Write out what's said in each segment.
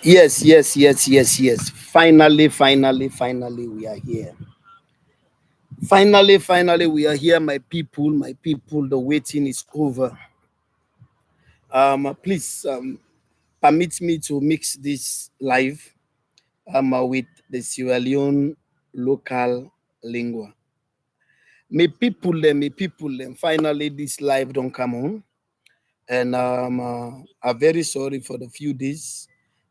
Yes. Finally, we are here. Finally, we are here, my people, my people. The waiting is over. Please permit me to mix this live with the Sierra Leone local lingua. My people, them. Finally, this live don't come on, and I'm very sorry for the few days.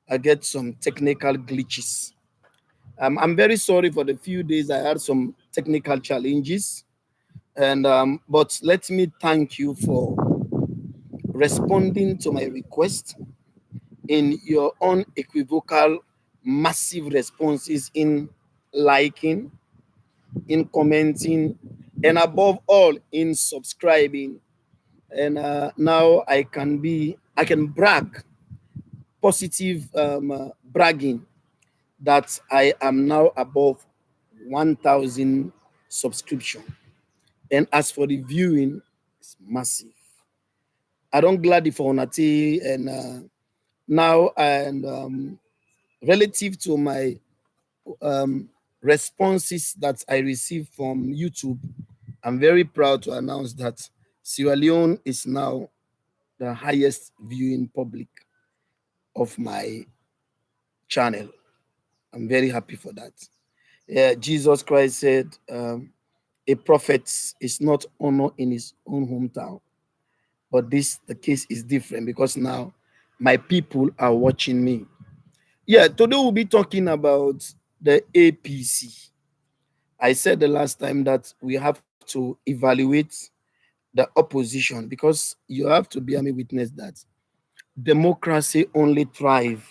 I get some technical glitches. I'm very sorry for the few days I had some technical challenges, and but let me thank you for responding to my request in your unequivocal, massive responses in liking, in commenting, and above all in subscribing. And now I can brag, positive bragging that I am now above 1,000 subscription. And as for the viewing, it's massive. I don't glad for Onati and now and relative to my um, responses that I received from YouTube, I'm very proud to announce that Sierra Leone is now the highest viewing public of my channel. I'm very happy for that. Yeah, Jesus Christ said, a prophet is not honored in his own hometown. But this the case is different because now my people are watching me. Yeah, today we'll be talking about the APC. I said the last time that we have to evaluate the opposition because you have to bear me witness that democracy only thrive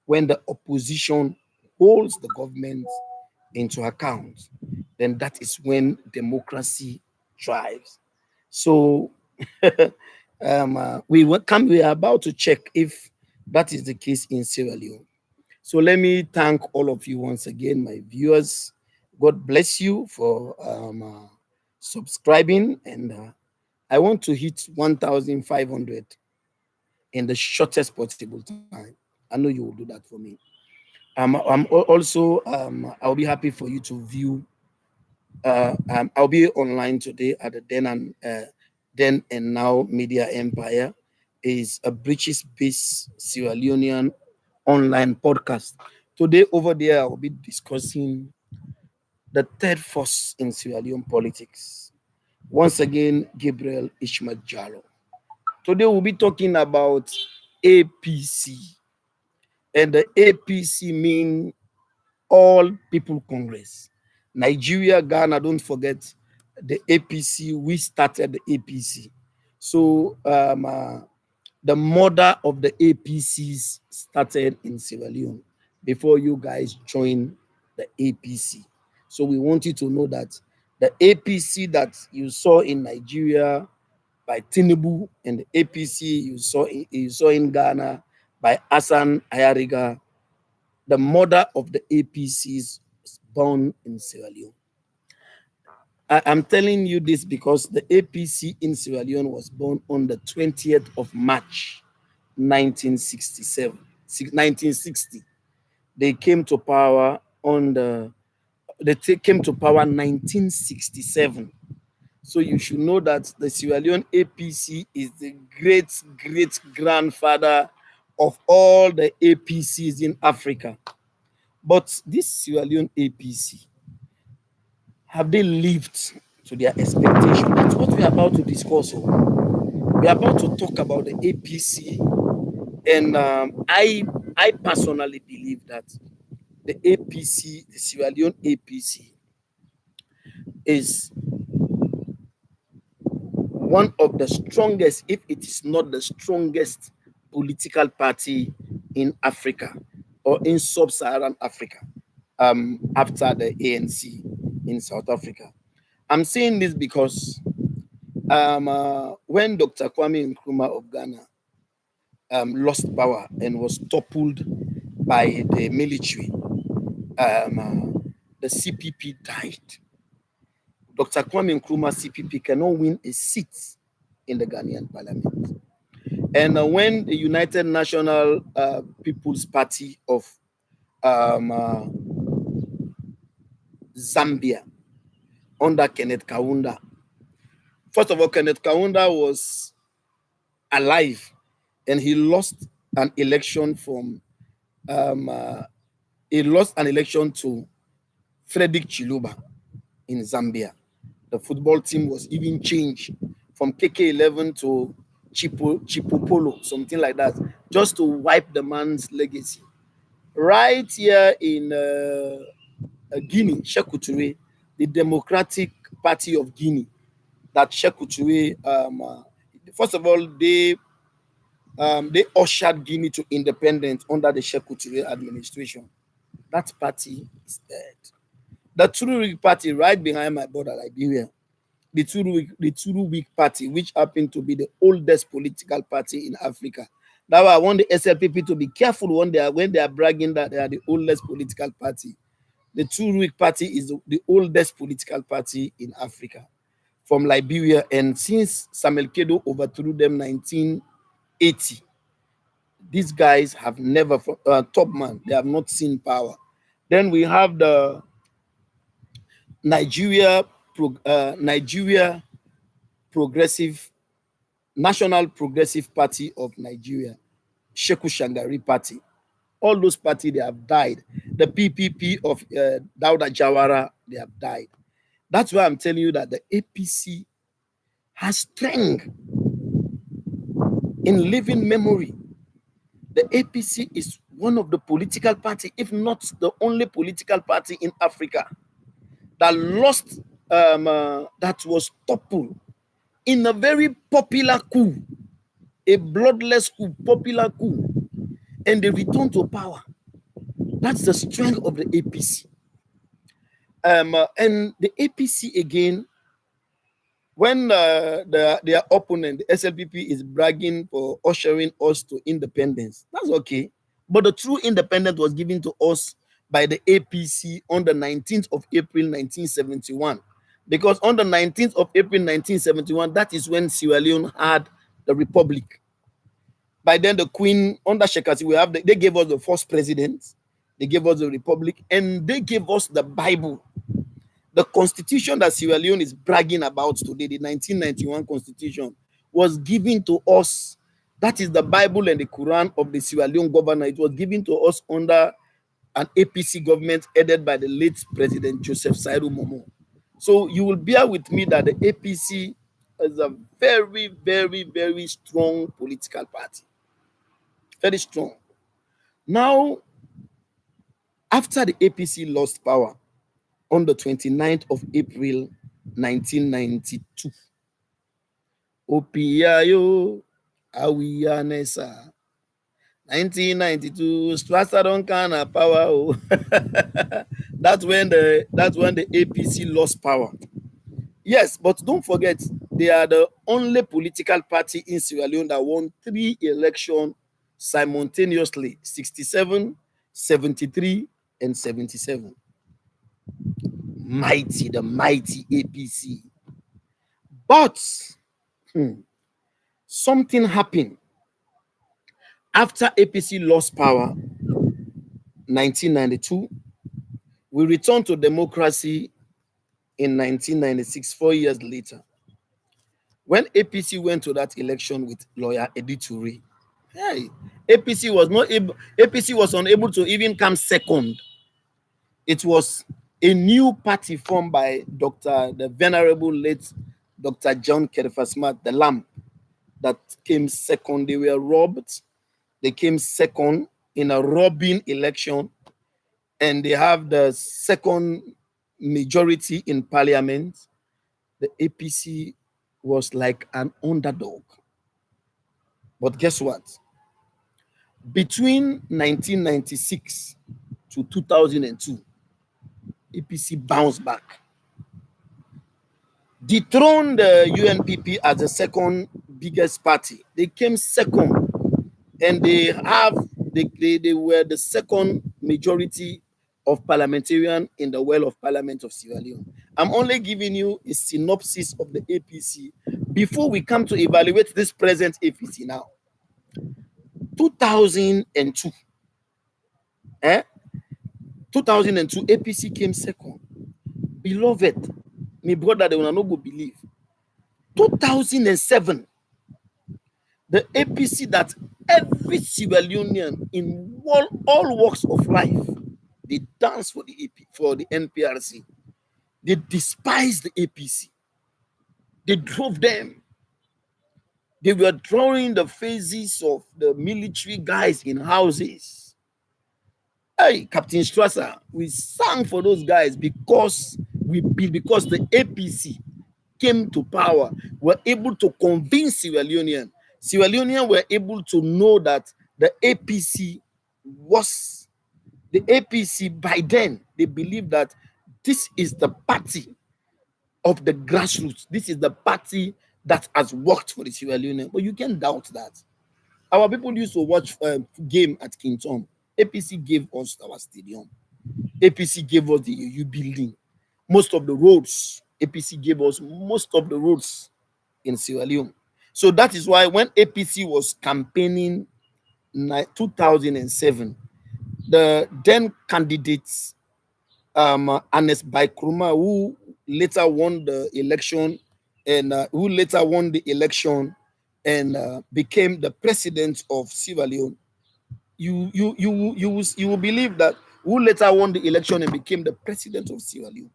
when the opposition holds the government into account. Then that is when democracy thrives. So we are about to check if that is the case in Sierra Leone. So let me thank all of you once again, my viewers. God bless you for subscribing, and I want to hit 1,500 in the shortest possible time. I know you will do that for me. Also I'll be happy for you to view. I'll be online today at the Then and Now Media Empire is a British-based Sierra Leonean online podcast. Today over there, I'll be discussing the third force in Sierra Leone politics. Once again, Gabriel Ishmael Jalo. Today we'll be talking about APC, and the APC mean All People Congress. Nigeria, Ghana, don't forget the APC. We started the APC. So the mother of the APCs started in Sierra Leone before you guys join the APC. So we want you to know that the APC that you saw in Nigeria by Tinubu and the APC you saw in Ghana by Hassan Ayariga, the mother of the APCs was born in Sierra Leone. I'm telling you this because the APC in Sierra Leone was born on the 20th of March, 1967, 1960. They came to power on the came to power 1967. So you should know that the Sierra Leone APC is the great grandfather of all the APCs in Africa. But this Sierra Leone APC, have they lived to their expectation? That's what we're about to discuss. We're about to talk about the APC, and I personally believe that the APC, the Sierra Leone APC, is one of the strongest, if it is not the strongest, political party in Africa or in sub-Saharan Africa after the ANC in South Africa. I'm saying this because when Dr. Kwame Nkrumah of Ghana lost power and was toppled by the military, the CPP died. Dr. Kwame Nkrumah CPP cannot win a seat in the Ghanaian parliament. And when the United National People's Party of um, uh, Zambia under Kenneth Kaunda, first of all, Kenneth Kaunda was alive, and he lost an election from um, uh, he lost an election to Frederick Chiluba in Zambia. The football team was even changed from KK11 to Chipopolo, something like that, just to wipe the man's legacy. Right here in Guinea, Sekou Touré, the Democratic Party of Guinea, that Sekou Touré, first of all, they ushered Guinea to independence under the Sekou Touré administration. That party is dead. The True Weak Party, right behind my border, Liberia, the True Weak Party, which happened to be the oldest political party in Africa. That's why I want the SLPP to be careful when they are bragging that they are the oldest political party. The True Weak Party is the oldest political party in Africa from Liberia, and since Samuel Kedo overthrew them 1980, these guys have never top man. They have not seen power. Then we have the Nigeria Nigeria Progressive National Progressive Party of Nigeria, Sheku Shangari Party. All those parties, they have died. The PPP of Dauda Jawara, they have died. That's why I'm telling you that the APC has strength in living memory. The APC is one of the political party, if not the only political party in Africa that lost, that was toppled in a very popular coup, a bloodless coup, popular coup, and they returned to power. That's the strength of the APC. And the APC again, when their opponent, the SLPP, is bragging for ushering us to independence, that's okay. But the true independence was given to us by the APC on the 19th of April 1971. Because on the 19th of April 1971, that is when Sierra Leone had the republic. By then, the Queen, under Shekasi, they gave us the first president, they gave us the republic, and they gave us the Bible. The constitution that Sierra Leone is bragging about today, the 1991 constitution, was given to us. That is the Bible and the Quran of the Sierra Leone governor. It was given to us under an APC government headed by the late President Joseph Saidu Momo. So you will bear with me that the APC is a very, very, very strong political party. Very strong. Now, after the APC lost power on the 29th of April 1992, Opiayo Awiyanesa 1992, Strasser don't kind of power. Oh. that's when the APC lost power. Yes, but don't forget, they are the only political party in Sierra Leone that won 3 elections simultaneously: 67, 73, and 77. Mighty, the mighty APC. But something happened after APC lost power, 1992. We returned to democracy in 1996, 4 years later. When APC went to that election with lawyer Editure, hey, APC was unable to even come second. It was a new party formed by the venerable late Dr. John Kedefasmat, the Lamb, that came second. They were robbed. They came second in a robbing election, and they have the second majority in parliament. The APC was like an underdog. But guess what? Between 1996 to 2002, APC bounced back, dethroned the UNPP as the second biggest party. They came second, and they were the second majority of parliamentarian in the well of parliament of Sierra Leone. I'm only giving you a synopsis of the APC before we come to evaluate this present APC now. 2002, eh? 2002, APC came second. Beloved, my brother, they will not go believe. 2007, the APC that every Sierra Leonean in all walks of life, they dance for the for the NPRC. They despise the APC. They drove them. They were drawing the faces of the military guys in houses. Hey, Captain Strasser, we sang for those guys because the APC came to power, were able to convince Sierra Leonean. Sierra Leonean were able to know that the APC was the APC. By then, they believed that this is the party of the grassroots. This is the party that has worked for the Sierra Leonean. But you can't doubt that. Our people used to watch game at King Tom. APC gave us our stadium. APC gave us the UU building. Most of the roads, APC gave us most of the roads in Sierra Leone. So that is why when APC was campaigning in 2007, the then candidates, Anes Baikruma, who later won the election and became the president of Sierra Leone. You will believe that who later won the election and became the president of Sierra Leone.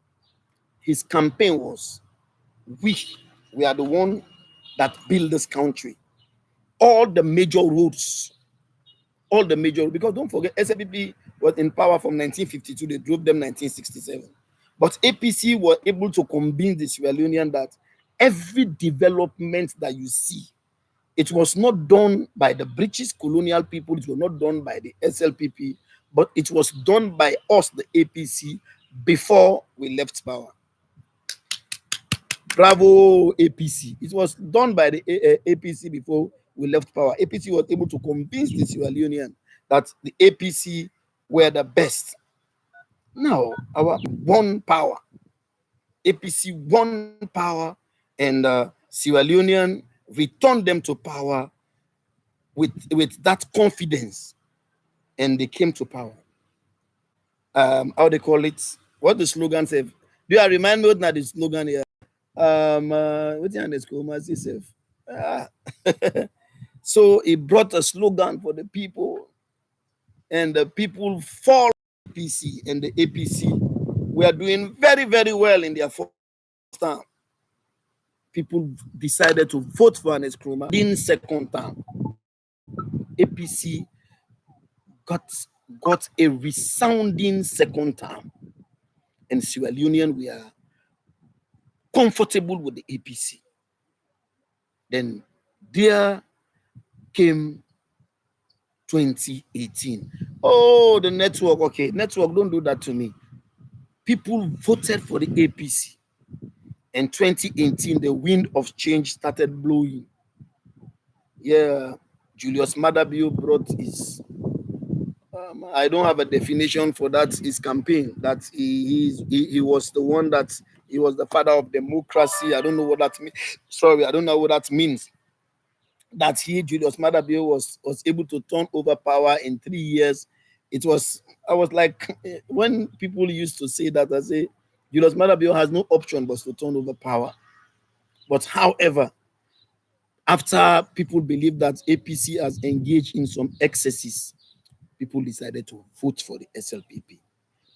His campaign was, we are the one that build this country. All the major roads, because don't forget, SLPP was in power from 1952, they drove them 1967. But APC were able to convince the Sierra Leonean that every development that you see, it was not done by the British colonial people, it was not done by the SLPP, but it was done by us, the APC, before we left power. Bravo, APC. It was done by the APC before we left power. APC was able to convince the Sierra Leonean that the APC were the best. Now, our one power. APC won power, and Sierra Leonean returned them to power with that confidence, and they came to power. How they call it? What the slogan say? Do you remind me what now the slogan here? What's the school self? So he brought a slogan for the people, and the people fall APC, and the APC were doing very, very well in their first term. People decided to vote for an Nkrumah in second term. APC got a resounding second term, and Sierra Leonean we are comfortable with the APC. Then there came 2018. Oh, the network. Okay, network, don't do that to me. People voted for the APC. In 2018, the wind of change started blowing. Yeah, Julius Madabio brought his, I don't have a definition for that, his campaign, that he was the one that, he was the father of democracy. I don't know what that means. Sorry, I don't know what that means. That Julius Madabio was able to turn over power in 3 years. I was like, when people used to say that, I say, Julius Madabio has no option but to turn over power. But however, after people believe that APC has engaged in some excesses, people decided to vote for the SLPP.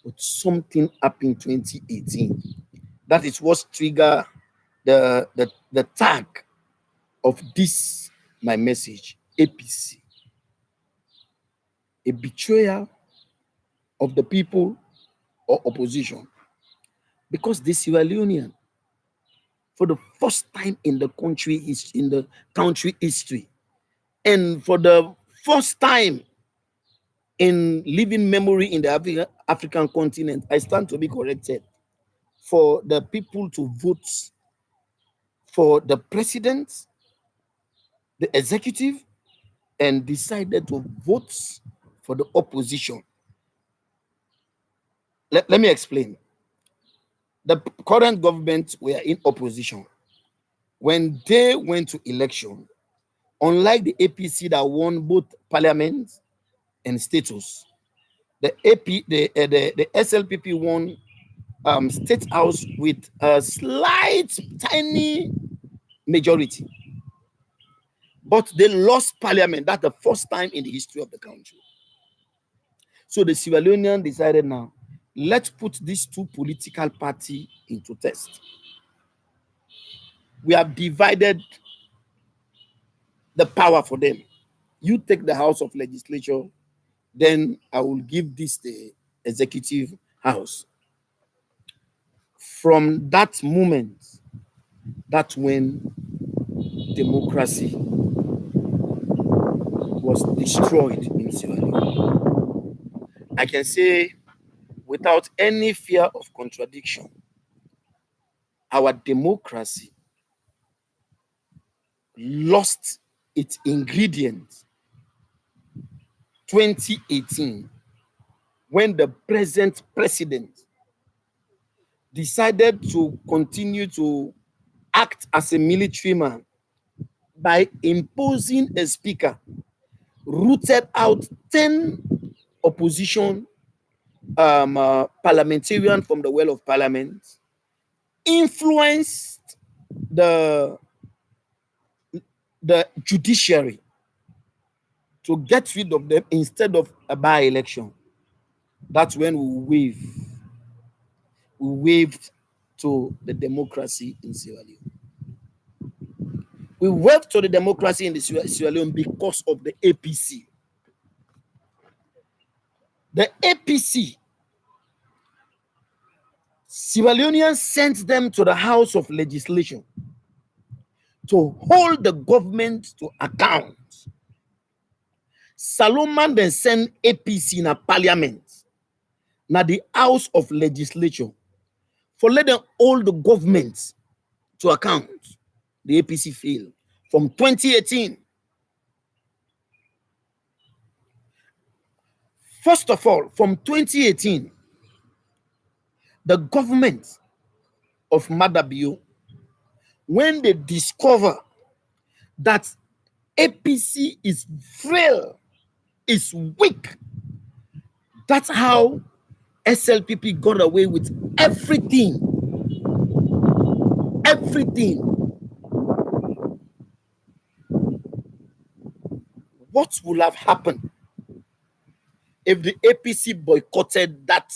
But something happened in 2018. That is what triggered the tag of this, my message, APC. A betrayal of the people or opposition. Because the Sierra Leonean, for the first time in the country history, and for the first time in living memory in the African continent, I stand to be corrected, for the people to vote for the president, the executive, and decided to vote for the opposition. Let me explain. The current government were in opposition. When they went to election, Unlike the APC that won both parliament and status, the SLPP won state house with a slight, tiny majority, but they lost parliament. That's the first time in the history of the country. So the Sierra Leonean decided, now let's put these two political parties into test. We have divided the power for them. You take the House of Legislature, then I will give this the executive house. From that moment, that's when democracy was destroyed in Sierra Leone. I can say without any fear of contradiction, our democracy lost its ingredients 2018 when the present president decided to continue to act as a military man by imposing a speaker, rooted out 10 opposition parliamentarian from the well of parliament, influenced the judiciary to get rid of them instead of a by-election. That's when we waved to the democracy in Sierra Leone. We waved to the democracy in the Sierra Leone because of the APC. The APC, Sierra Leoneans sent them to the House of Legislation to hold the government to account. Salomon then sent APC in a parliament, now the House of Legislature, for let them hold the government to account. The APC failed from 2018. First of all, from 2018, the government of Madabio, when they discover that APC is frail, is weak, that's how SLPP got away with everything. Everything. What would have happened if the APC boycotted that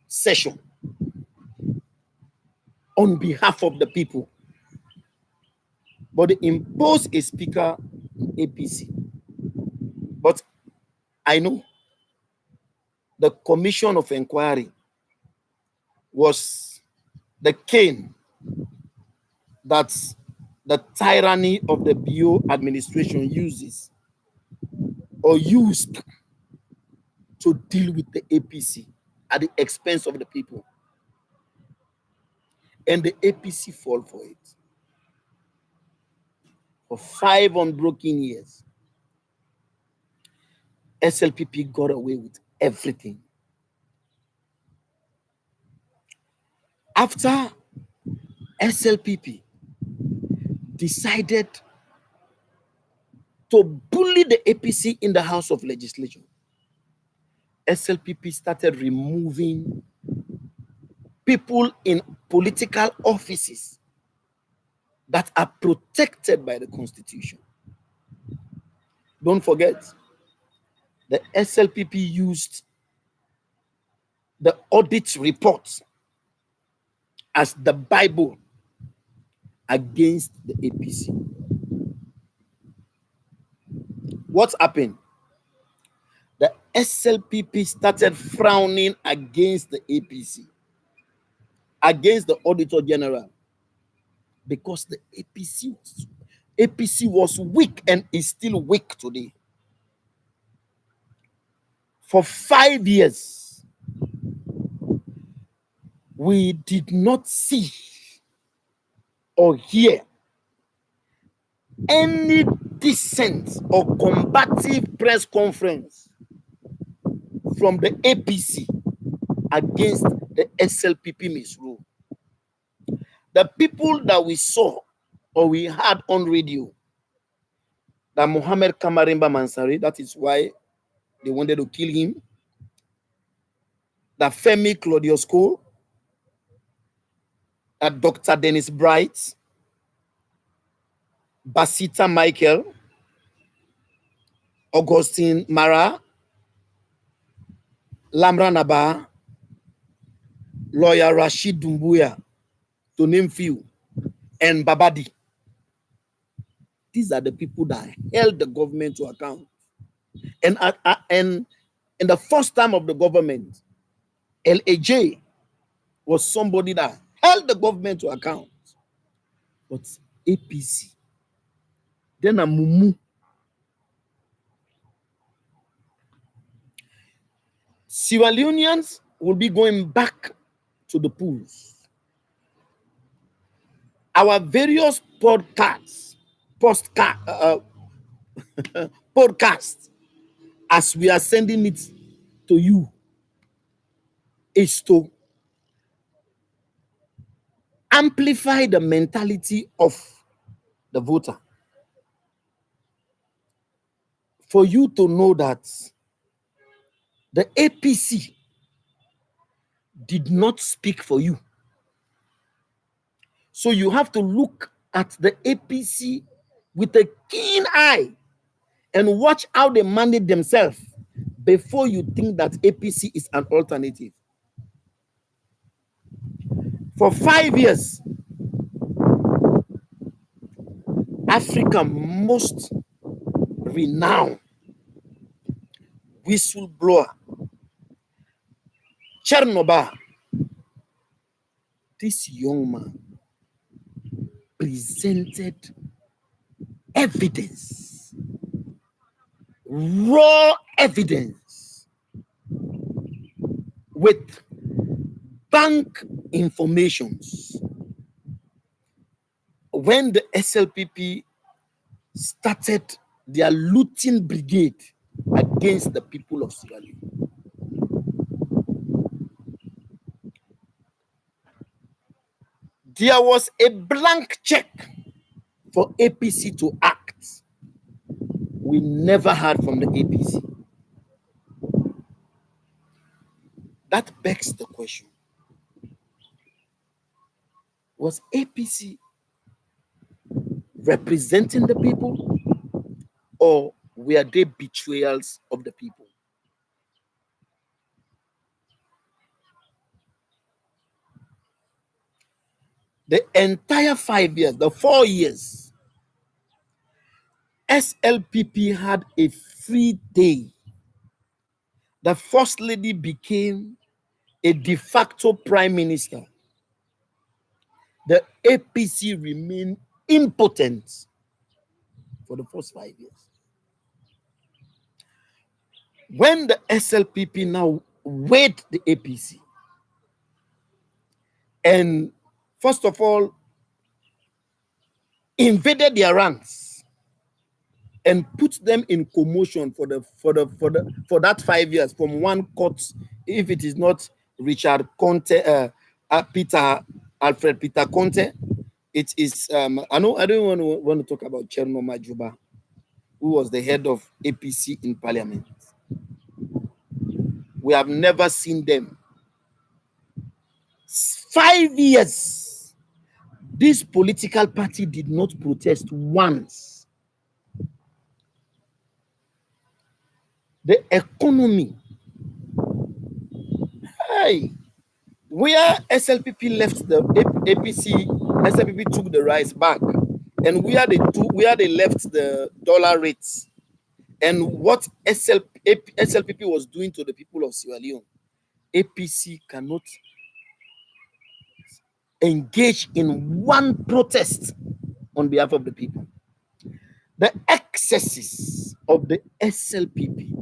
session on behalf of the people? But they imposed a speaker APC. But I know the commission of inquiry was the cane that the tyranny of the BO administration uses or used to deal with the APC at the expense of the people. And the APC fall for it. For 5 unbroken years, SLPP got away with everything. After SLPP decided to bully the APC in the House of Legislation, SLPP started removing people in political offices that are protected by the Constitution. Don't forget, the SLPP used the audit report as the Bible against the APC. What happened? The SLPP started frowning against the APC, against the Auditor General, because the APC was weak and is still weak today. For 5 years, we did not see or hear any decent or combative press conference from the APC against the SLPP misrule. The people that we saw or we heard on radio that Mohammed Kamarimba Mansari, that is why they wanted to kill him, that Femi Claudius Cole, that Dr. Dennis Bright, Basita Michael, Augustine Mara, Lamra Naba, lawyer Rashid Dumbuya, to name few, and Babadi. These are the people that held the government to account. And in the first time of the government, LAJ was somebody that held the government to account. But APC, then a Mumu. Sierra Leoneans will be going back to the pools. Our various podcasts, podcasts, as we are sending it to you, is to amplify the mentality of the voter. For you to know that the APC did not speak for you. So you have to look at the APC with a keen eye and watch how they manage themselves before you think that APC is an alternative. For 5 years, Africa's most renowned whistleblower, Chernobyl, this young man presented evidence, raw evidence, with bank informations. When the SLPP started their looting brigade against the people of Sierra Leone, there was a blank check for APC to act. We never heard from the APC. That begs the question: was APC representing the people, or were they betrayals of the people? The entire 5 years, the 4 years, SLPP had a free day. The First Lady became a de facto prime minister. The APC remained impotent for the first 5 years. When the SLPP now weighed the APC, and first of all, invaded their ranks and put them in commotion for that 5 years, from one court, if it is not Richard Conte, Alfred Peter Conte, it is I don't want to talk about Cherno Majuba, who was the head of APC in parliament. We have never seen them. 5 years, this political party did not protest once. The economy, hey, where SLPP left the APC, SLPP took the rice back, and where they left the dollar rates, and what SLPP was doing to the people of Sierra Leone, APC cannot engage in one protest on behalf of the people. The excesses of the SLPP,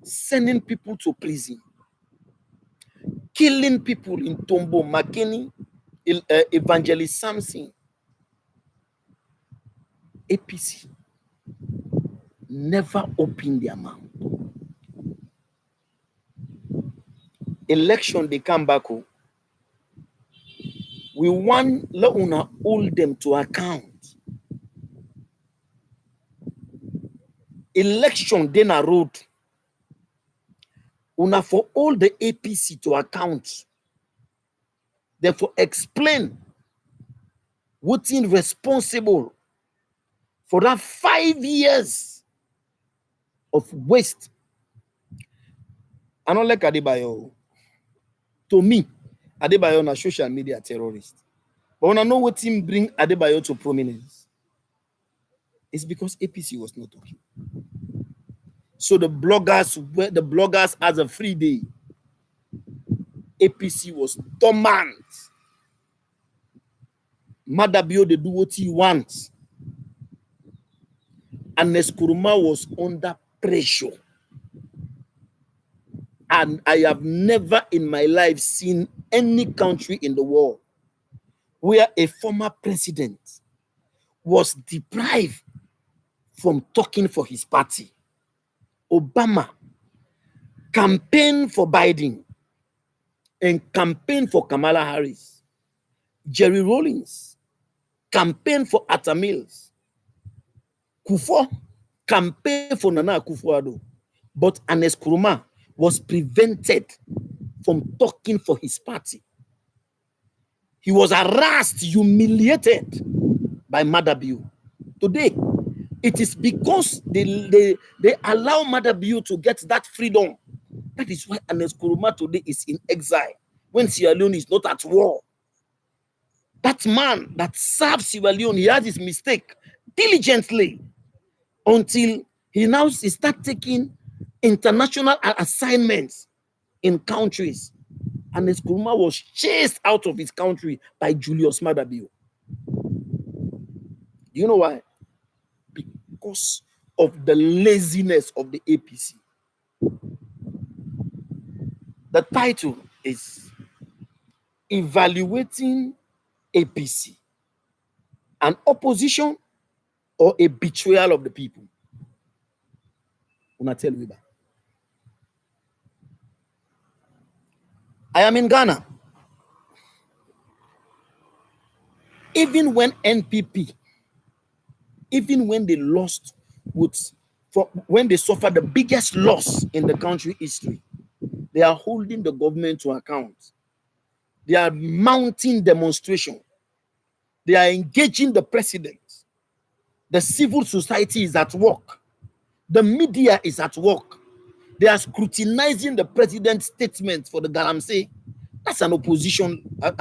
sending people to prison, killing people in Tombo, Makeni, Evangelist Samson, APC never opened their mouth. Election, they come back home. We want Launa hold them to account. election then a road. Una for all the APC to account. Therefore, explain what's responsible for that 5 years of waste. I don't like Adebayo. To me, Adebayo is a social media terrorist. But when I know what him bring Adebayo to prominence, it's because APC was not talking. So the bloggers as a free day. APC was dormant. Madabio they do what he wants. And Neskuruma was under pressure. And I have never in my life seen any country in the world where a former president was deprived from talking for his party. Obama campaigned for Biden and campaigned for Kamala Harris. Jerry Rawlings campaigned for Atta Mills. Kufuor campaigned for Nana Akufo-Addo. But Ernest Kuruma was prevented from talking for his party. He was harassed, humiliated by Madabio. Today, it is because they allow Madabio to get that freedom. That is why Ernest Kuruma today is in exile when Sierra Leone is not at war. That man that served Sierra Leone, he had his mistake diligently until he now start taking international assignments in countries. And Nkrumah was chased out of his country by Julius Madabio. You know why? Because of the laziness of the APC. The title is Evaluating APC, an opposition or a betrayal of the people. Una tell me that. I am in Ghana. Even when NPP, even when they lost when they suffered the biggest loss in the country history, they are holding the government to account. They are mounting demonstration. They are engaging the president. The civil society is at work. The media is at work. They are scrutinizing the president's statement for the Galamsey. That's an opposition. But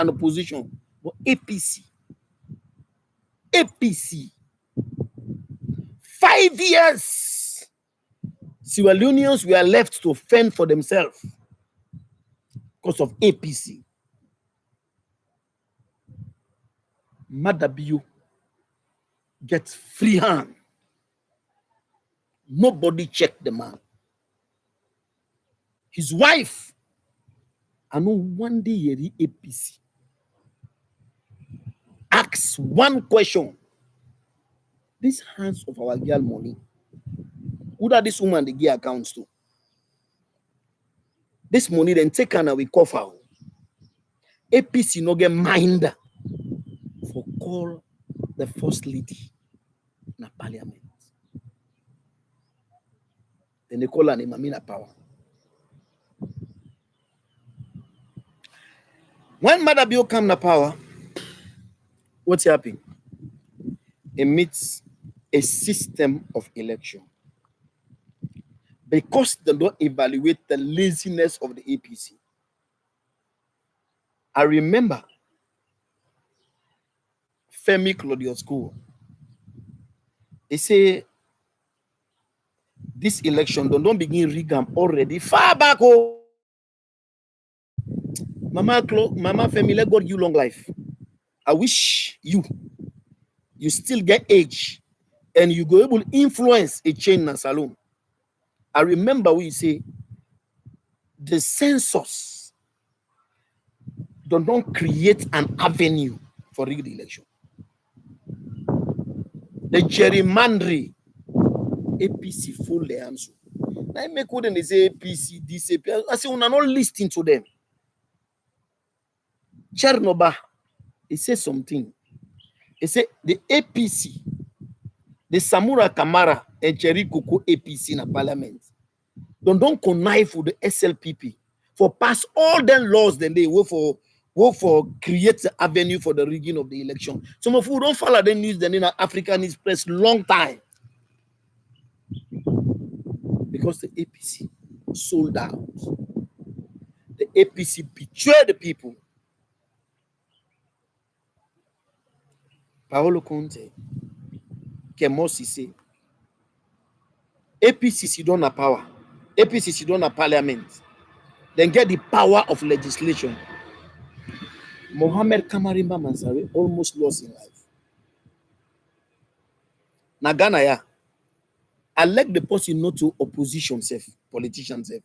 APC. 5 years. Sierra Leoneans were left to fend for themselves because of APC. Madabio gets free hand. Nobody checked the man. His wife, I know one day Yeri APC asks one question. These hands of our girl money, who that this woman they give accounts to? This money then take her and we cover. APC no get mind for call the first lady in parliament. Then they call her name Amina Power. When Madabio come to power, what's happening? It meets a system of election. Because they don't evaluate the laziness of the APC. I remember Femi Claudius School. They say this election don't begin rigam already far back. Oh, Mama Femi, let God give you long life. I wish you still get age and you go able to influence a change in a salon. I remember we say the census don't create an avenue for rigged election. The gerrymandering, APC full the answer. I make when they say APC, this APC. I say, we're not listening to them. Chernobyl, he said something. He said the APC The Samura Kamara and Cherry Coco APC in the parliament. Don't connive with the SLPP for pass all them laws. Then they work for create the avenue for the rigging of the election. Some of you don't follow the news. Then in African news press long time because the APC sold out. The APC betrayed the people. Paolo Conte, Kemosi say, APC sit down a power. APC sit down a parliament. Then get the power of legislation. Mohammed Kamarimba Mansari almost lost his life. Na Ghana, yeah. I like the person not to opposition self, politicians self.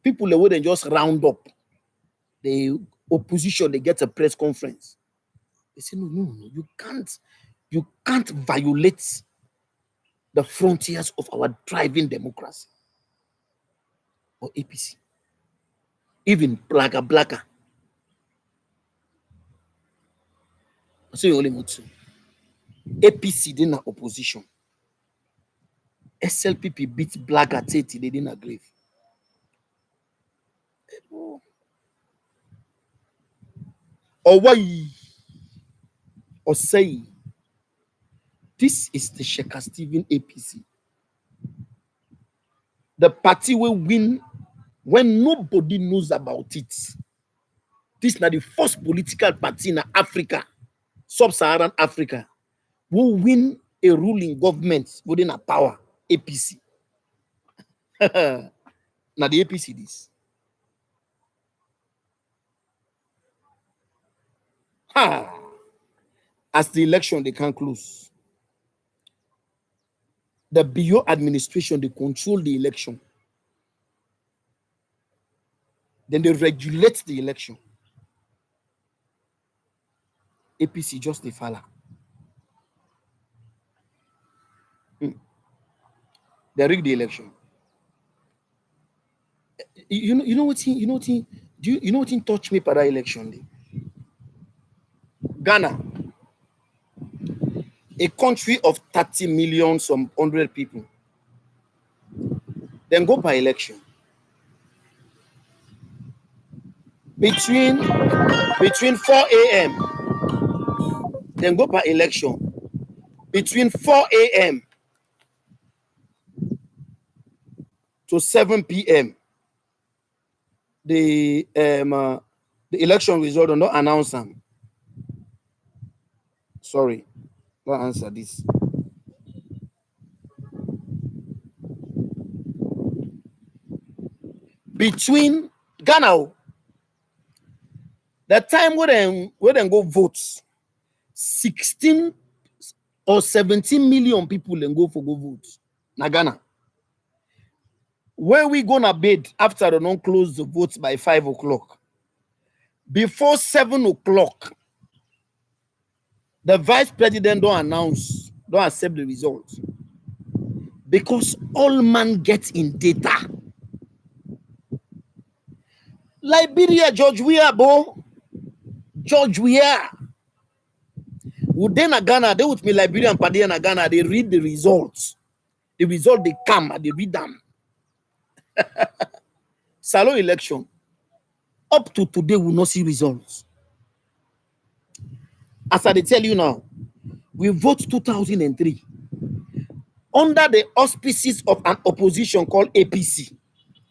People the way they just round up the opposition, they get a press conference. They say, no, you can't violate the frontiers of our thriving democracy. Or APC. Even Blacker. So you only Mutsu. APC didn't have opposition. SLPP beat Blacker 30, they didn't agree. Or why? Or say, this is the Sheikh Stephen APC. The party will win when nobody knows about it. This is not the first political party in Africa, sub-Saharan Africa, will win a ruling government within a power. APC. Now the APC this. As the election they can't close. The Bio administration, they control the election. Then they regulate the election. APC just the falla. They rig the election. You know what touched me for that election day? Ghana, a country of 30 million, some 100 people. Then go by election. Between 4 a.m. Then go by election. Between 4 a.m. to 7 p.m. The election result are not announced. Sorry, don't answer this. Between Ghana, the time where they go vote, 16 or 17 million people then go vote. Na Ghana. Where we gonna bid after the non-close the votes by 5 o'clock? Before 7 o'clock, the vice president don't accept the results. Because all man gets in data. Liberia, George Weah, bo. George Weah. Would then a Ghana, they with me Liberia and Padilla and Ghana, they read the results. The result they come and they read them. Salon election. Up to today, we will not see results. As I tell you now, we vote 2003 under the auspices of an opposition called APC. We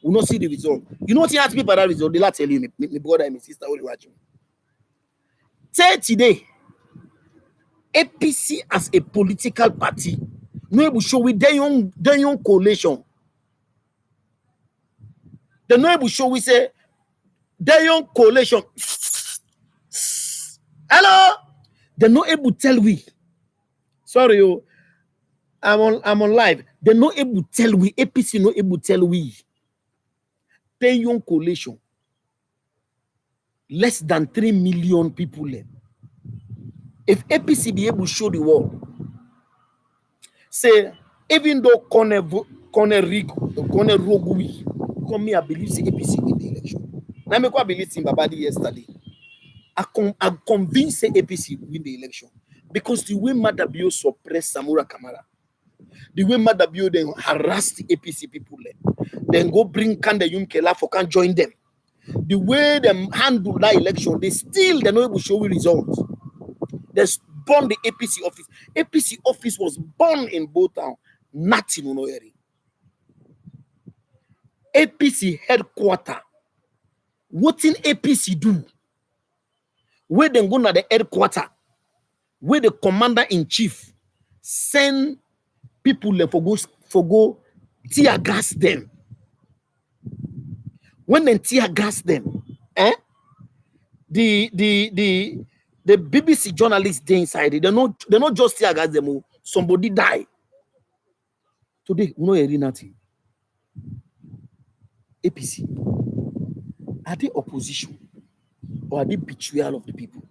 will not see the result. You know what he asked me about that result? They'll tell you, my brother and my sister, only watching. Say today, APC as a political party, no able show with their own coalition. The no able show we say their own coalition. Hello, they're not able to tell we. Sorry, I'm on live. They're not able to tell we. APC not able to tell we. Their own coalition. Less than 3 million people left. If APC be able to show the world, say, even though Corner Rogui, come me, I believe say APC in the election. Now I believe in Babadi yesterday. I'm convinced say APC win the election because the way Madabio suppressed Samura Kamara. The way Madabio then harassed the APC people, then go bring Kande Yumkela for can join them. The way them handle that election, they not able to show results. They burn the APC office. APC office was burned in Botown. Nothing on area. APC headquarter. What in APC do? Where they go to the headquarter, where the commander in chief send people for go tear gas them. When they tear gas them, the BBC journalists they inside it, they're not just tear gas them. Somebody die. Today, we know nothing. APC, are they opposition or are they betrayal of the people?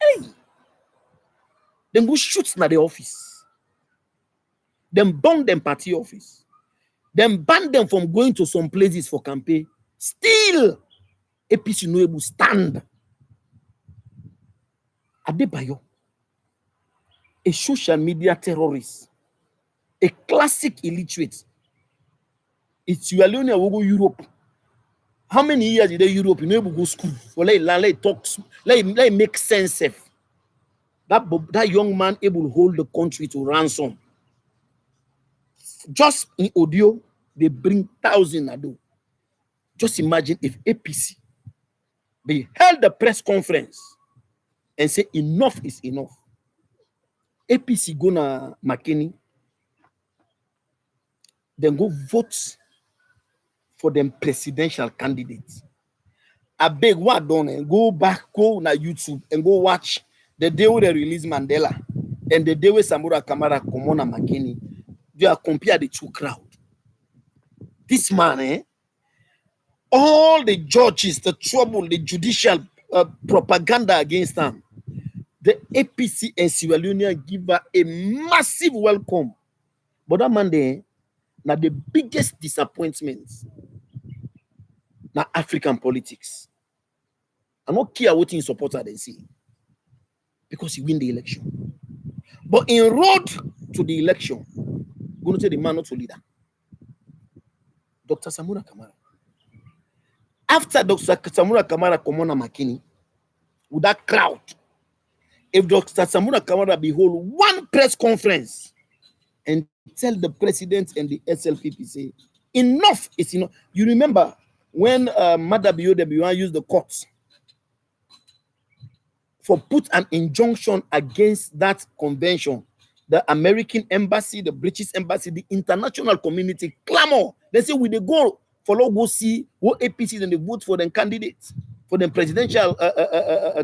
Hey, then go shoot at the office. Then burn them party office. Then ban them from going to some places for campaign. Still, APC no able stand. Adebayo, a social media terrorist, a classic illiterate. It's Sierra Leone will go Europe. How many years did they Europe? You know, able go school for let talk, let make sense of that young man able to hold the country to ransom. Just in audio, they bring thousands a day. Just imagine if APC they held the press conference and say enough is enough. APC go na McKinney, then go vote for them presidential candidates. I beg what done and go back, go na YouTube and go watch the day where they release Mandela and the day where Samura Kamara come on McKinney. You are compare the two crowd. This man, all the judges, the trouble, the judicial propaganda against them. The APC and Sierra Leone give her a massive welcome. But that man there, now the biggest disappointment now African politics. I don't care what in supporter they say. Because he win the election. But in road to the election, we're going to tell the man not to leader. Dr. Samura Kamara. After Dr. Samura Kamara come on a McKinney, with that crowd, if Dr. Samura Kamara behold one press conference and tell the president and the SLPP say, enough is enough. You remember when Madabio used the courts for put an injunction against that convention, the American embassy, the British embassy, the international community clamor. They say, we they go follow go see what APCs and they vote for them candidates, for them presidential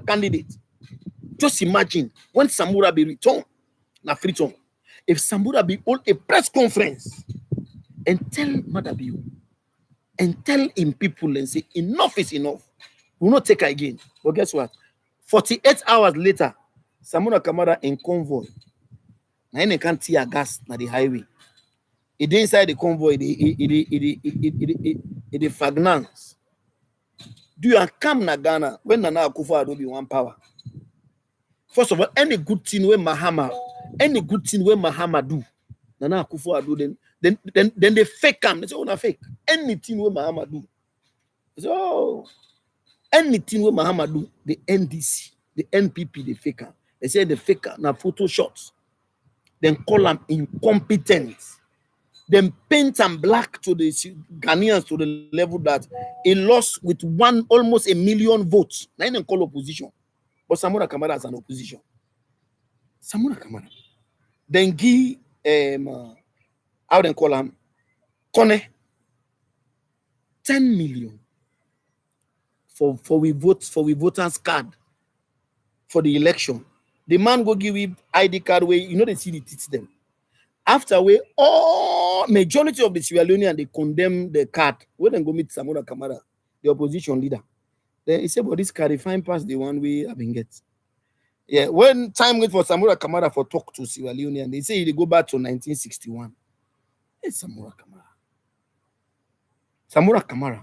candidates. Just imagine when Samura be returned, na freedom. If Samura be hold a press conference and tell Madabio and tell him people and say enough is enough, we will not take her again. But guess what? 48 hours later, Samura Kamara in convoy. Now they can't tear gas na the highway. It inside the convoy, it fagnans. Do you come na Ghana when Nana Akufo-Addo be one power? First of all, any good thing where Mahama do, Nana Akufo-Addo then they fake him. They say, oh, na fake. Anything where Mahama do. They say, oh, anything where Mahama do, the NDC, the NPP, they fake him. They say the faker na photo shots. Then call them incompetent. Then paint and black to the Ghanaians to the level that he lost with almost 1 million votes. Now he didn't call opposition. But Samura Kamara as an opposition. Samura Kamara. Then give how they call him Kone 10 million for we voters card for the election. The man go give him ID card where you know they see the teach them. After we all majority of the Sierra Leoneans they condemn the card. When they go meet Samura Kamara, the opposition leader. Then he said, but this card fine past the one we have been get. Yeah, when time wait for Samura Kamara for talk to Sierra Leone, and they say they go back to 1961. It's Samura Kamara. Samura Kamara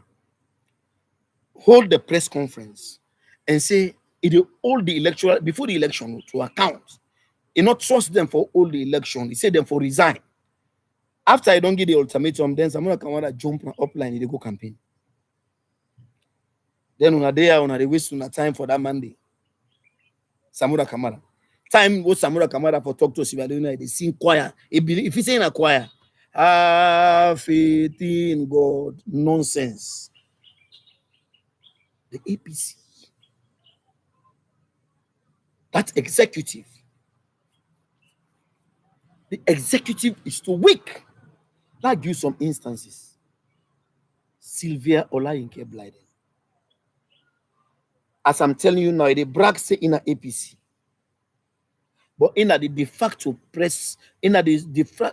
hold the press conference and say it hold the electoral before the election to account He not trust them for all the election. He said them for resign. After I don't get the ultimatum, then Samura Kamara jump upline, they go campaign. Then they waste time for that Monday. Samura Kamara. Time go Samura Kamara for talk to Sierra Leone, they sing choir. If he's saying a choir, faith in God, nonsense. The APC, that executive, the executive is too weak. I'll give you some instances. Sylvia Olayinke Blyden. As I'm telling you now, they brag say in a APC. But in a the de facto press, in a the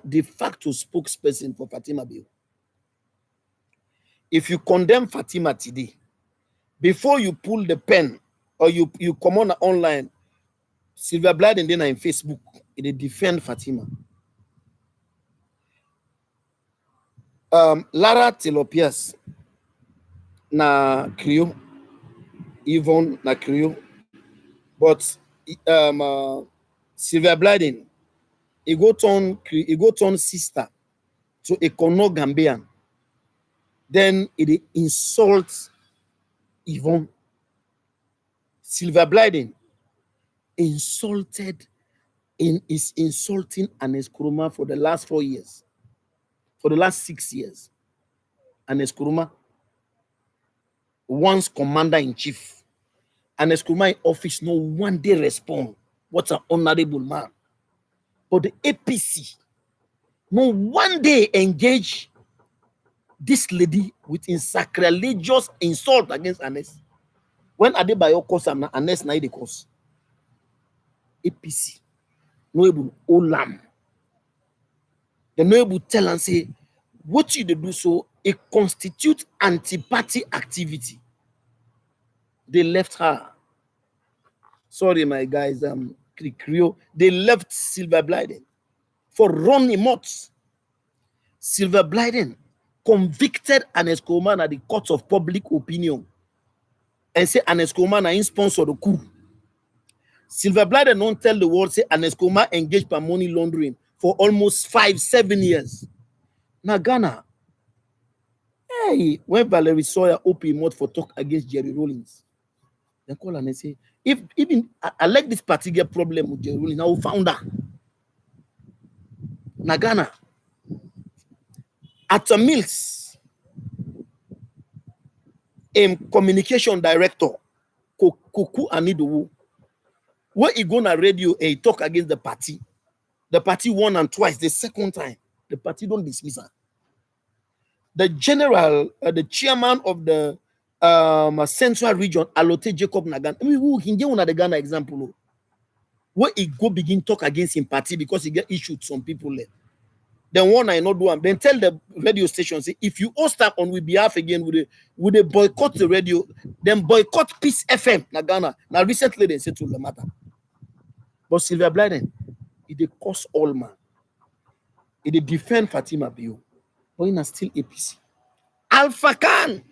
de facto spokesperson for Fatima Bill. If you condemn Fatima today, before you pull the pen or you come on online, Sylvia Blyden then in Facebook, they defend Fatima. Lara Telopias na Creole, Yvonne na Creole, but Sylvia Blyden, he go turn sister to a Kono Gambian. Then it insults Yvonne. Sylvia Blyden is insulting Anes Kuruma for the last 4 years, for the last 6 years. Anes Kuruma, once commander-in-chief. Anes Kuruma in office, no one day respond. What an honorable man. But the APC, no one day engage this lady with sacrilegious insult against Anes. When Adebayo cause am na Anes na the cause. APC, no able Olam. They no able tell and say, what you do so, it constitutes anti-party activity. They left her. Sorry, my guys, they left Sylvia Blyden for Ronnie Mott. Sylvia Blyden convicted Anes Kuruma at the court of public opinion and say Anes Kuruma in sponsor the coup. Sylvia Blyden don't tell the world say Anes Kuruma engaged in money laundering for almost 5-7 years. Now Ghana, hey, when Valerie Sawyer open mouth for talk against Jerry Rawlings, they call and they say, if even I like this particular problem with Jerry Rawlings, I will found her. Now Ghana, Atta Mills, communication director, Kuku Anidowo, where he go on radio and he talk against the party. The party won and twice. The second time, the party don't dismiss her. The general, the chairman of the central region, Alote Jacob Nagan. I mean, who can get one of the Ghana example? Where he go begin talk against him party because he get issued some people there. Then one I not do them. Then tell the radio station say if you host up on with behalf again, would they boycott the radio? Then boycott Peace FM na Ghana. Now recently they settled the matter. But Sylvia Blyden, it cost all man. It defend Fatima Bio, but in still APC. Alpha Khan.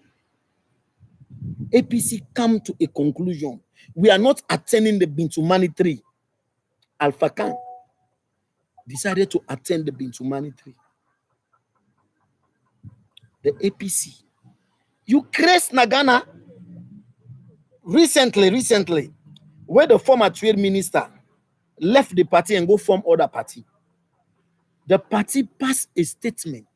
APC come to a conclusion. We are not attending the Bintumani 3. Alpha Khan decided to attend the Bintumani 3. The APC. You crest Nagana recently, where the former trade minister left the party and go form other party. The party passed a statement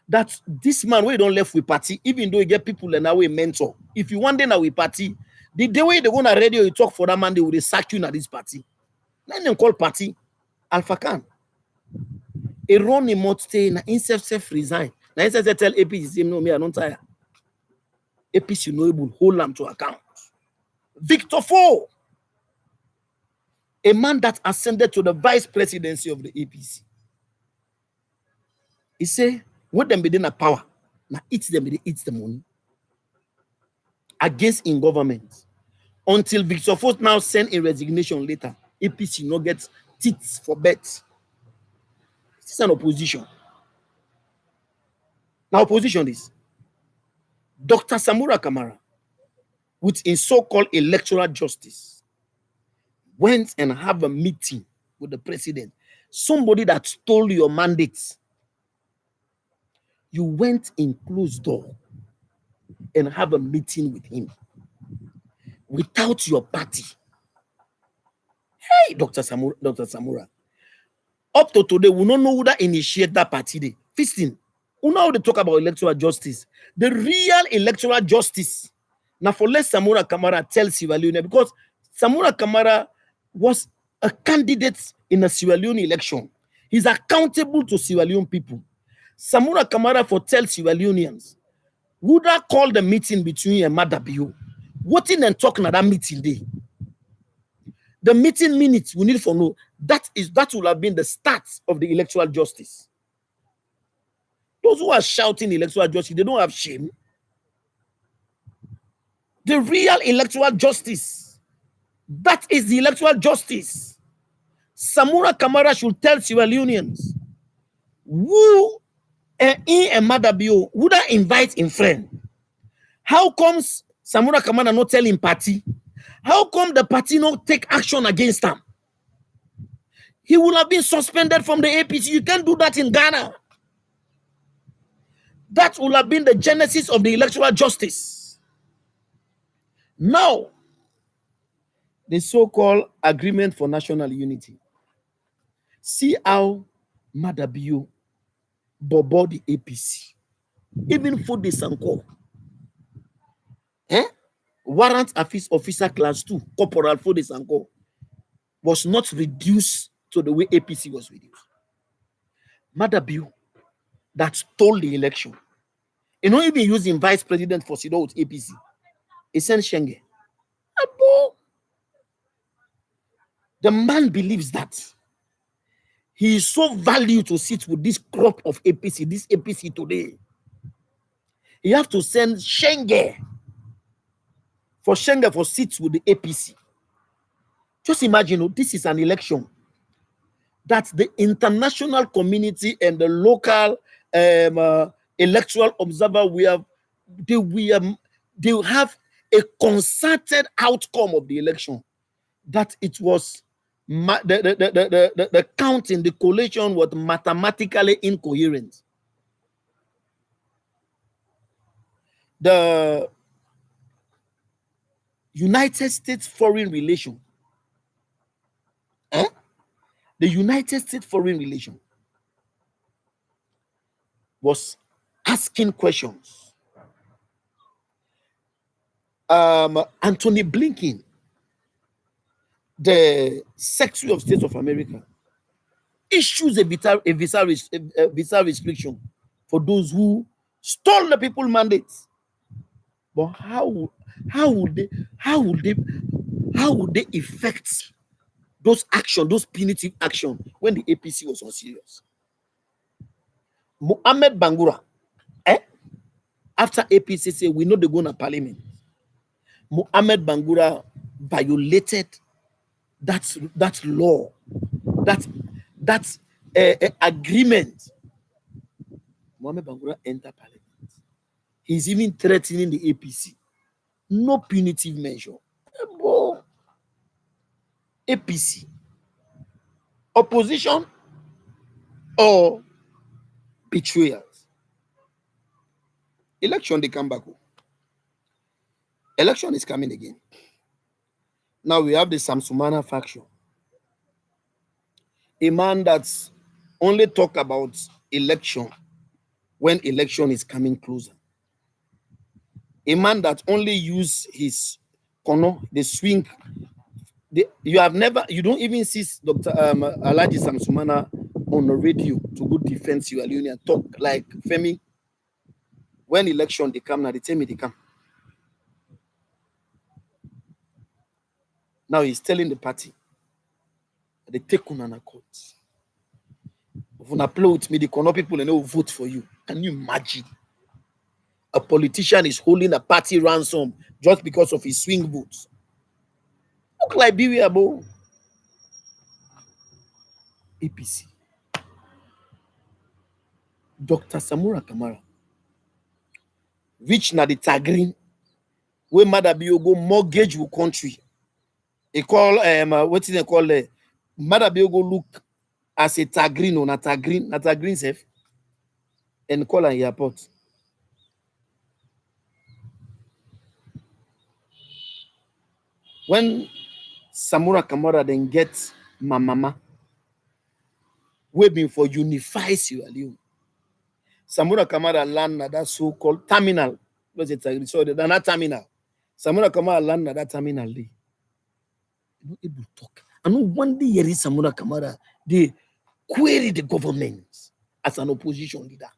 that this man we don't left with party, even though you get people and now we mentor. If you want them now with party, the day way they go on a radio, you talk for that man, they will sack you at this party. Let them call party Alpha Khan. A run in mode stay na self resign. Now instead tell APC say no, me I don't tire. APC no able hold them to account. Victor Fo, a man that ascended to the vice presidency of the APC. He say, what them be in a power? Now eats them, they eat the money. Against in government. Until Victor Fo now send a resignation later. APC no get teeth for bet. This is an opposition. Now opposition is Dr. Samura Kamara, with in so-called electoral justice, went and have a meeting with the president, somebody that stole your mandate. You went in closed door and have a meeting with him without your party. Hey, Dr. Samura. Up to today, we don't know who that initiate that party. Day. Fisting. We know how they talk about electoral justice. The real electoral justice. Now, for let Samura Kamara tell Sierra Leone, because Samura Kamara was a candidate in a Sierra Leone election. He's accountable to Sierra Leone people. Samura Kamara for tell Sierra Leoneans, would I call the meeting between Madabio? What in and talking at that meeting day? The meeting minutes we need for know that will have been the start of the electoral justice. Those who are shouting electoral justice, they don't have shame. The real electoral justice, that is the electoral justice. Samura Kamara should tell Sierra Leoneans who in a Madabio would I invite in friend. How comes Samura Kamara not telling party? How come the party not take action against him? He will have been suspended from the APC. You can't do that in Ghana. That will have been the genesis of the electoral justice. Now, the so-called agreement for national unity. See how Madabio bobo the APC. Even for the Sanko. Warrant officer class 2, corporal for the Sanko, was not reduced to the way APC was reduced. Madabio that stole the election. You know, even using vice president for Sido with APC. He sent Shenge. The man believes that he is so valued to sit with this crop of APC, this APC today. You have to send Shenge for seats with the APC. Just imagine, this is an election that the international community and the local electoral observer they will have a concerted outcome of the election. That it was the counting, the collation was mathematically incoherent. The United States foreign relation, the United States foreign relation was asking questions. Anthony Blinken, the Secretary of State of America, issues a visa restriction for those who stole the people's mandates. But how would they effect those action, those punitive action when the APC was on serious? Mohamed Bangura, after APC said we know they go to parliament, Mohamed Bangura violated that law, that agreement. Mohamed Bangura entered parliament. He's even threatening the APC. No punitive measure. APC. Opposition or betrayals. Election, they come back. Election is coming again. Now we have the Samsumana faction. A man that's only talk about election when election is coming closer. A man that only use his the swing. You don't even see Dr. Alaji Samsumana on the radio to go defend Sierra Leone and talk like Femi. When election they come, now they tell me they come. Now he's telling the party they take on an accord. If you play with me, the Kono people and they will vote for you. Can you imagine? A politician is holding a party ransom just because of his swing votes. Look like Liberia, APC. Dr. Samura Kamara reach na the Tagrin where Madabio go mortgage with country. They call what is they call Madabi go look as a tagreen or not a green safe and call an airport. When Samura Kamara then gets my mama, waiting for unify Sierra Leone. Samura Kamara land at that so-called terminal. Was it sorry, not terminal. Samura Kamara land at that terminal. They not able to talk. I know one day here is Samura Kamara, they query the government as an opposition leader.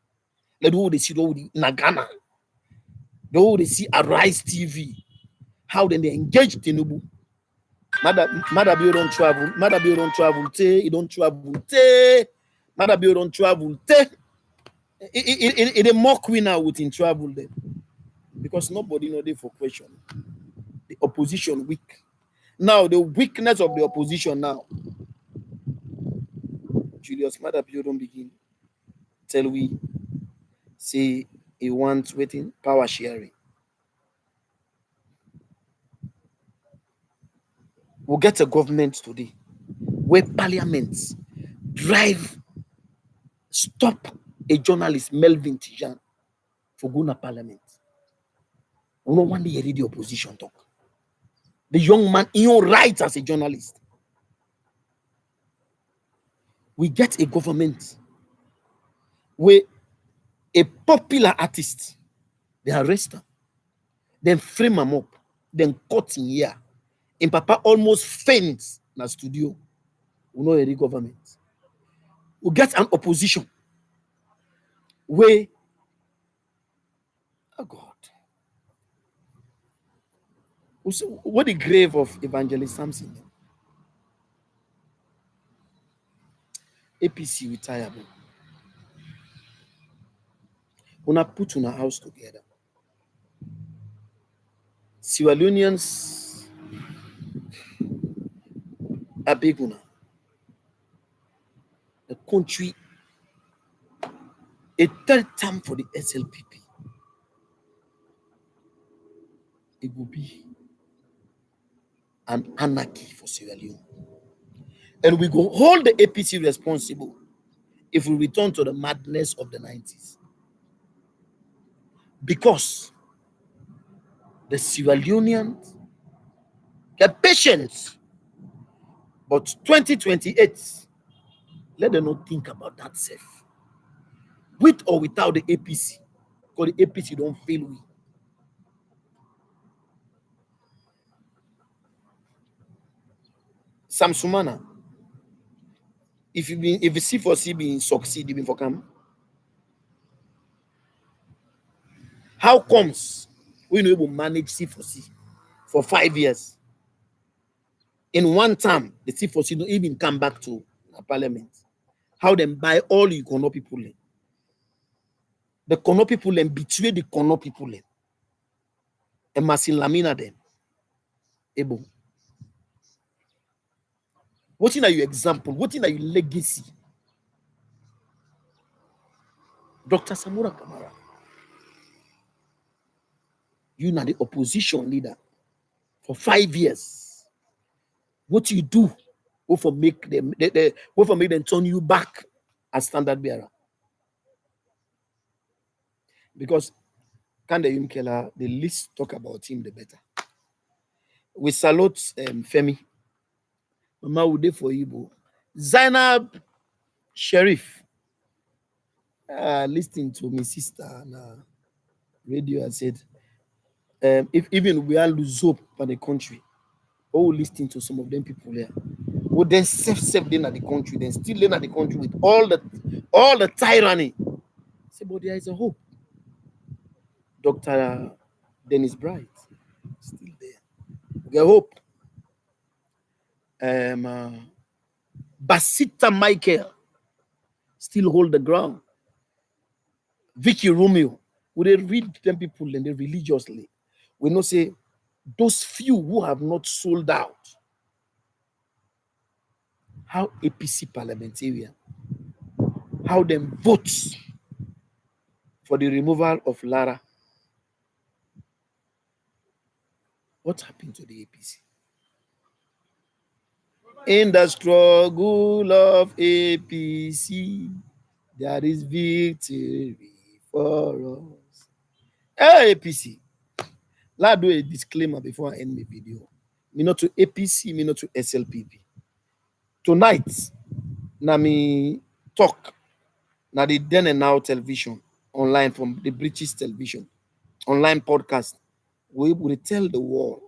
Like the whole they see the Nagana, the whole they see Arise TV, how then they engage Tinubu. Madabi don't travel, Madabi don't travel, he don't travel, Madabi don't travel, it a mock winner within travel them because nobody know they for question. The opposition weak. Now the weakness of the opposition now. Julius Madabi don't begin. Tell we say he wants waiting power sharing. We'll get a government today where parliaments drive stop a journalist Melvin Tijan for going to parliament. We don't want to hear the opposition talk. The young man in your rights as a journalist. We get a government where a popular artist, they arrest him, then frame him up, then cut in here. And Papa almost faints in the studio. We know a government. We get an opposition where, oh God, what the grave of Evangelist Samson? APC retirement. When I put on a house together, Sierra Leoneans are big una. The country, a third term for the SLPP, it will be an anarchy for Sierra Leone. And we go hold the APC responsible if we return to the madness of the 90s. Because the Sierra Leoneans get patience. But 2028, let them not think about that self. With or without the APC. Because the APC don't fail we. Samsumana, if you see for C being succeed, even for come, how comes we know able to manage C4C for 5 years? In one term, the C4C don't even come back to parliament. How them buy all the Kono people? The Kono people and betray the Kono people and Masin Lamina them. Able. What are your example? What are your legacy? Dr. Samura Kamara, you are the opposition leader for 5 years. What you do? What for make them turn you back as standard bearer? Because Kande Yumkela, the least talk about him, the better. We salute Femi. Mama would for Igbo. Zainab Sheriff, listening to my sister on radio, and said, if even we are lose hope for the country, or listening to some of them people there, would then self in the country, then still in the country with all the tyranny. Say, but there is a hope. Dr. Dennis Bright, still there. We hope. Basita Michael still hold the ground. Vicky Romeo, would they read them people and they religiously? We know say those few who have not sold out. How APC parliamentarian, how them votes for the removal of Lara. What happened to the APC? In the struggle of APC, there is victory for us. Hey, APC, let's do a disclaimer before I end the video. Me not to APC, me not to SLPP. Tonight, na me talk na the then and now television online from the British television online podcast. We will tell the world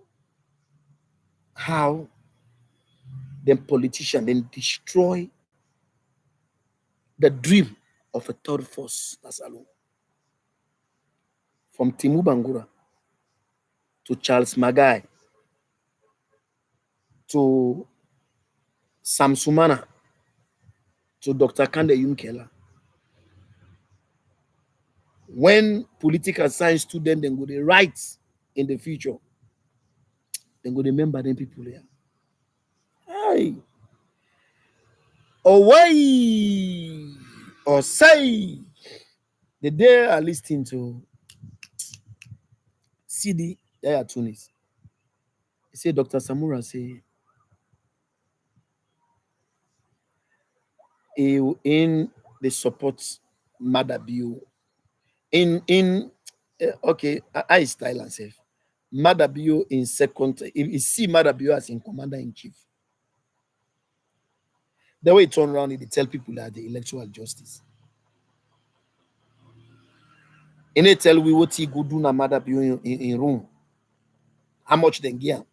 how the politician then destroy the dream of a third force that's alone. From Timu Bangura to Charles Magai to Sam Sumana to Dr. Kande Yunkela. When political science students then go the rights in the future, then go remember them people here. Hey, away or say the day I listening to CD Yaya Tunis. He said Dr. Samura say in the support Madabio in okay, I style and self. Madabio in second, if you see Madabio as in commander in chief, the way he turn around, he tell people that the electoral justice. And they tell we what he go do na Madabio in room, how much they get.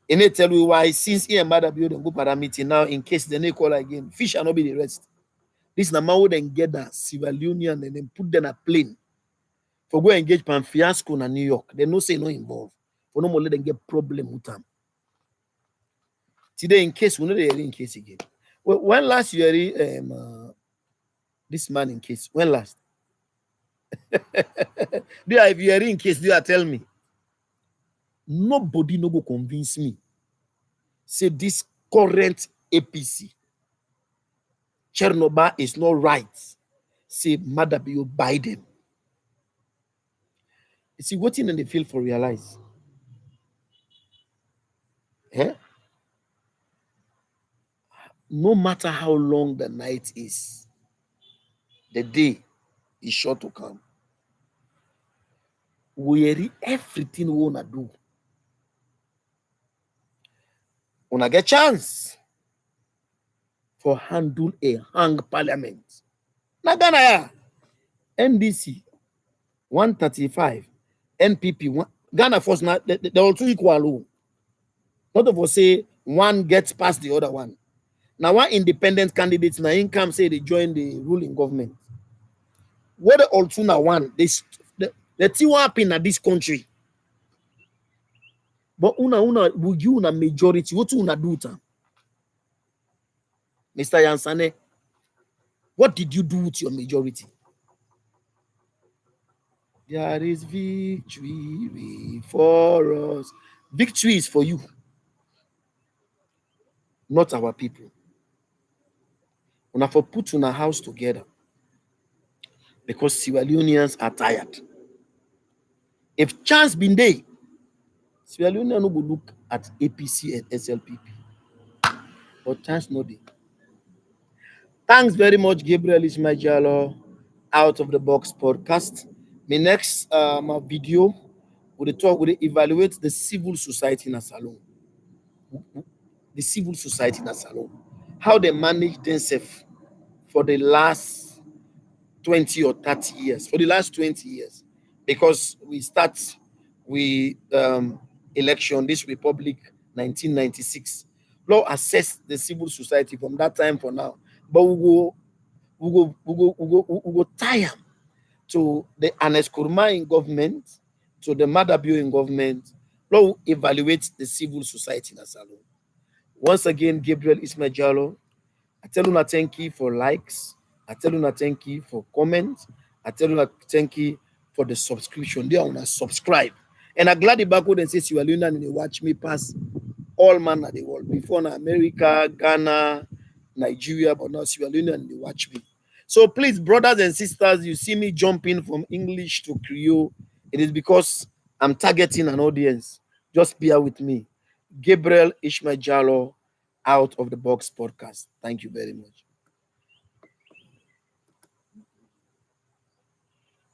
And they tell we why since he and Madabio don't go para meeting now in case they may call again, fish shall not be the rest. This na man then get that Sierra Leone and then put them a plane for go engage pan fiasco na New York. They no say no involved. For no more let them get problem with them. Today in case we know they are in case again. Well, when last you heard this man in case? When last? If you are in case, they are tell me. Nobody no go convince me. Say this current APC Chernobyl is not right. Say Madabio Biden. You see, what in the field for realize? Eh? No matter how long the night is, the day is sure to come. We are everything we wanna do. Wanna get chance for handle a hang parliament. Na Ghana ya. NDC 135, NPP 1. Ghana first now they all two equal. Not of us say one gets past the other one. Now one independent candidate now income say they join the ruling government. What the all two now one the thing what happen in this country. But una would you una majority what una do tam? Mr. Yansane, what did you do with your majority? There is victory for us. Victory is for you, not our people. Una for put una house together because Sierra Leoneans are tired. If chance been there, Sierra Leone no go look at APC and SLPP. But chance no dey. Thanks very much, Gabriel Ismaijalo, Out of the Box podcast. My next my video will evaluate the civil society in a salon. The civil society in a salon. How they manage themselves for the last 20 or 30 years. For the last 20 years. Because we start with election, this republic 1996. Law assess the civil society from that time for now. But we go tie to the Anes Kurma in government, to the Madabio in government. Law evaluate the civil society in Asalo. Once again, Gabriel Ismaijalo, I tell you thank you for likes. I tell you thank you for comments. I tell you thank you for the subscription. They are subscribe. And I'm glad the backward and says you are learning and you watch me pass all man of the world. Before na America, Ghana, Nigeria, but now Sierra Leone and they watch me. So please, brothers and sisters, you see me jumping from English to Creole. It is because I'm targeting an audience. Just bear with me. Gabriel Ishmael Jalo, Out of the Box podcast. Thank you very much.